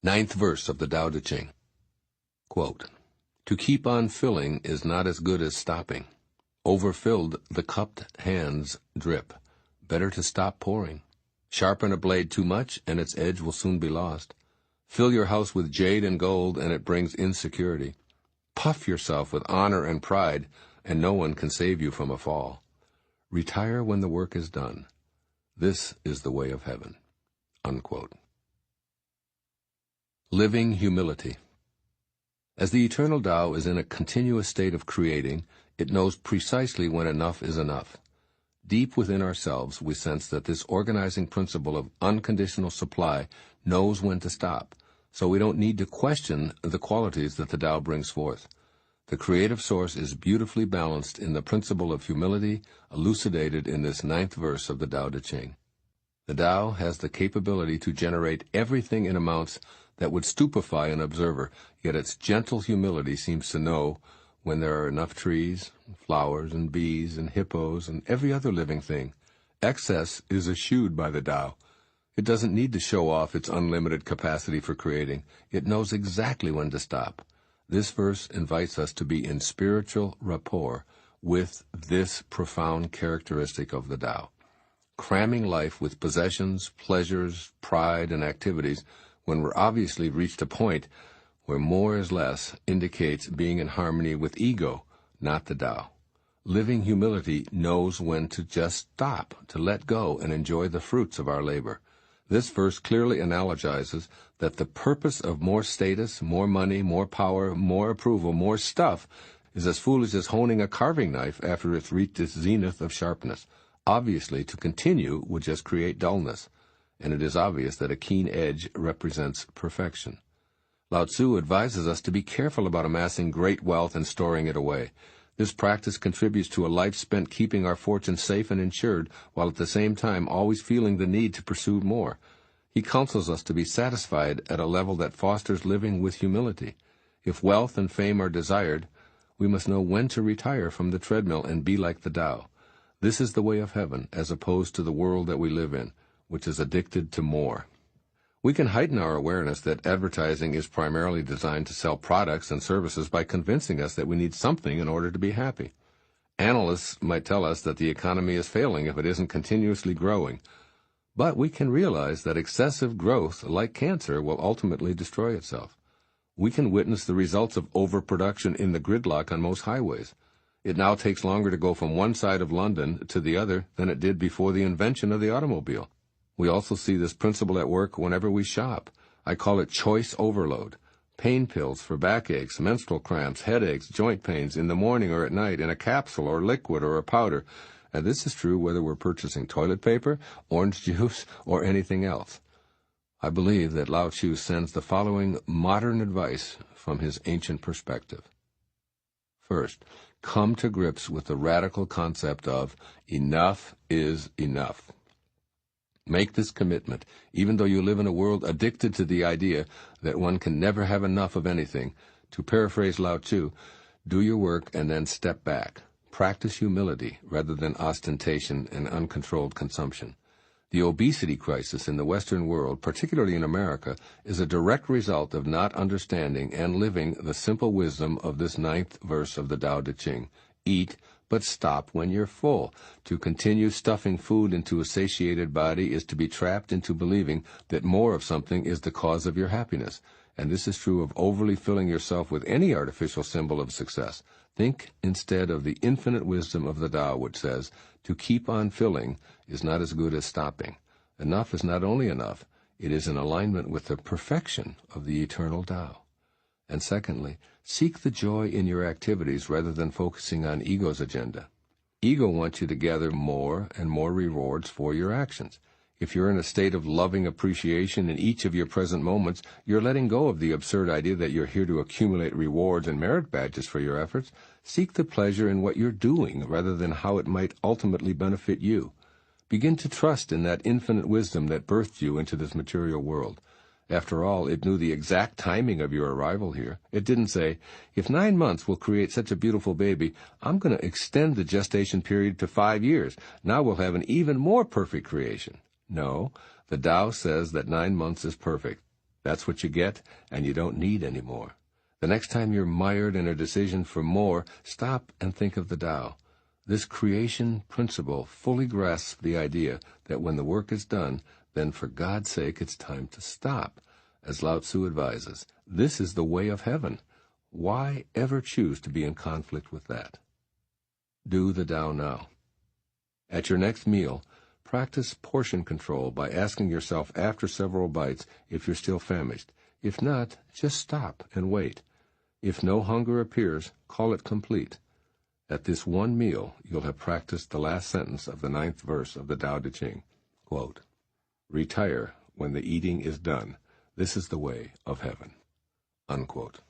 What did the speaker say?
Ninth verse of the Tao Te Ching. Quote, "To keep on filling is not as good as stopping. Overfilled, the cupped hands drip. Better to stop pouring. Sharpen a blade too much, and its edge will soon be lost. Fill your house with jade and gold, and it brings insecurity. Puff yourself with honor and pride, and no one can save you from a fall. Retire when the work is done. This is the way of heaven." Unquote. Living humility. As the eternal Tao is in a continuous state of creating, it knows precisely when enough is enough. Deep within ourselves, we sense that this organizing principle of unconditional supply knows when to stop, so we don't need to question the qualities that the Tao brings forth. The creative source is beautifully balanced in the principle of humility elucidated in this ninth verse of the Tao Te Ching. The Tao has the capability to generate everything in amounts that would stupefy an observer, yet its gentle humility seems to know when there are enough trees, flowers, and bees, and hippos, and every other living thing. Excess is eschewed by the Tao. It doesn't need to show off its unlimited capacity for creating. It knows exactly when to stop. This verse invites us to be in spiritual rapport with this profound characteristic of the Tao. Cramming life with possessions, pleasures, pride, and activities when we're obviously reached a point where more is less indicates being in harmony with ego, not the Tao. Living humility knows when to just stop, to let go and enjoy the fruits of our labor. This verse clearly analogizes that the purpose of more status, more money, more power, more approval, more stuff is as foolish as honing a carving knife after it's reached its zenith of sharpness. Obviously, to continue would just create dullness, and it is obvious that a keen edge represents perfection. Lao Tzu advises us to be careful about amassing great wealth and storing it away. This practice contributes to a life spent keeping our fortune safe and insured, while at the same time always feeling the need to pursue more. He counsels us to be satisfied at a level that fosters living with humility. If wealth and fame are desired, we must know when to retire from the treadmill and be like the Tao. This is the way of heaven, as opposed to the world that we live in, which is addicted to more. We can heighten our awareness that advertising is primarily designed to sell products and services by convincing us that we need something in order to be happy. Analysts might tell us that the economy is failing if it isn't continuously growing. But we can realize that excessive growth, like cancer, will ultimately destroy itself. We can witness the results of overproduction in the gridlock on most highways. It now takes longer to go from one side of London to the other than it did before the invention of the automobile. We also see this principle at work whenever we shop. I call it choice overload. Pain pills for backaches, menstrual cramps, headaches, joint pains in the morning or at night in a capsule or liquid or a powder. And this is true whether we're purchasing toilet paper, orange juice, or anything else. I believe that Lao Tzu sends the following modern advice from his ancient perspective. First, come to grips with the radical concept of enough is enough. Make this commitment, even though you live in a world addicted to the idea that one can never have enough of anything. To paraphrase Lao Tzu, do your work and then step back. Practice humility rather than ostentation and uncontrolled consumption. The obesity crisis in the Western world, particularly in America, is a direct result of not understanding and living the simple wisdom of this ninth verse of the Tao Te Ching. Eat, but stop when you're full. To continue stuffing food into a satiated body is to be trapped into believing that more of something is the cause of your happiness. And this is true of overly filling yourself with any artificial symbol of success. Think instead of the infinite wisdom of the Tao, which says, to keep on filling is not as good as stopping. Enough is not only enough, it is in alignment with the perfection of the eternal Tao. And secondly, seek the joy in your activities rather than focusing on ego's agenda. Ego wants you to gather more and more rewards for your actions. If you're in a state of loving appreciation in each of your present moments, you're letting go of the absurd idea that you're here to accumulate rewards and merit badges for your efforts. Seek the pleasure in what you're doing rather than how it might ultimately benefit you. Begin to trust in that infinite wisdom that birthed you into this material world. After all, it knew the exact timing of your arrival here. It didn't say, if 9 months will create such a beautiful baby, I'm going to extend the gestation period to 5 years. Now we'll have an even more perfect creation. No, the Tao says that 9 months is perfect. That's what you get, and you don't need any more. The next time you're mired in a decision for more, stop and think of the Tao. This creation principle fully grasps the idea that when the work is done, then for God's sake it's time to stop. As Lao Tzu advises, this is the way of heaven. Why ever choose to be in conflict with that? Do the Tao now. At your next meal, practice portion control by asking yourself after several bites if you're still famished. If not, just stop and wait. If no hunger appears, call it complete. At this one meal, you'll have practiced the last sentence of the 9th verse of the Tao Te Ching. Quote, "Retire when the eating is done. This is the way of heaven." Unquote.